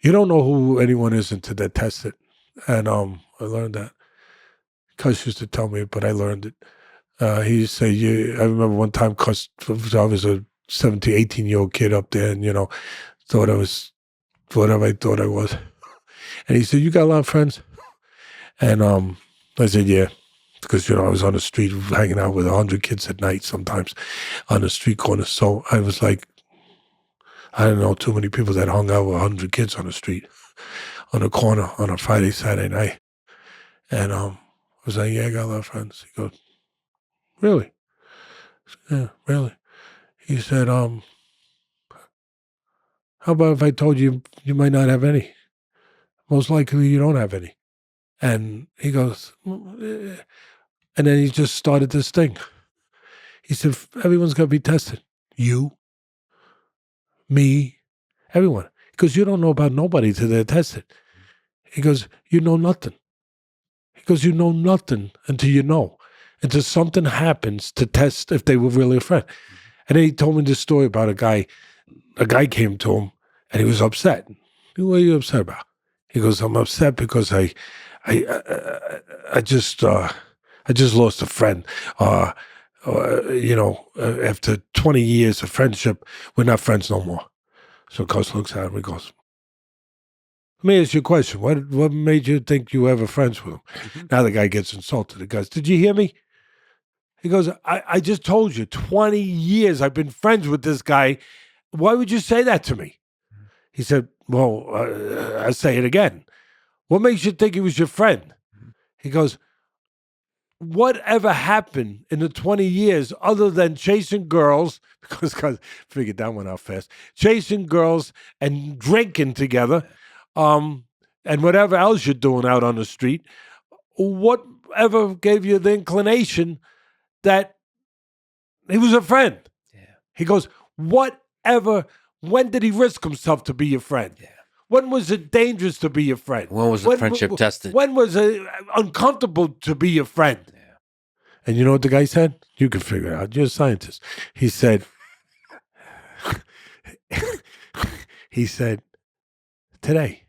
You don't know who anyone is until they're tested. And I learned that. Cuz used to tell me, but I learned it. He used to say, I remember one time, cuz I was a 17, 18-year-old kid up there and, thought I was whatever I thought I was. And he said, you got a lot of friends? And I said, yeah. Because, I was on the street hanging out with 100 kids at night sometimes on the street corner. So I was like, I don't know too many people that hung out with 100 kids on the street, on the corner on a Friday, Saturday night. And I was like, yeah, I got a lot of friends. He goes, really? Yeah, really. He said, how about if I told you you might not have any? Most likely you don't have any. And he goes, and then he just started this thing. He said, everyone's going to be tested. You, me, everyone. Because you don't know about nobody till they're tested. He goes, you know nothing. He goes, you know nothing until you know. Until something happens to test if they were really a friend. And then he told me this story about a guy. A guy came to him and he was upset. What are you upset about? He goes, I'm upset because I just lost a friend. After 20 years of friendship, we're not friends no more. So Coach looks at him and goes, let me ask you a question. What made you think you were ever friends with him? Now the guy gets insulted. He goes, did you hear me? He goes, I just told you, 20 years I've been friends with this guy. Why would you say that to me? He said, well, I'll say it again. What makes you think he was your friend? He goes, whatever happened in the 20 years other than chasing girls, because figured that one out fast, chasing girls and drinking together, and whatever else you're doing out on the street, whatever gave you the inclination that he was a friend? Yeah. He goes, when did he risk himself to be your friend? Yeah. When was it dangerous to be your friend? When was the friendship tested? When was it uncomfortable to be your friend? Yeah. And you know what the guy said? You can figure it out. You're a scientist. He said, today.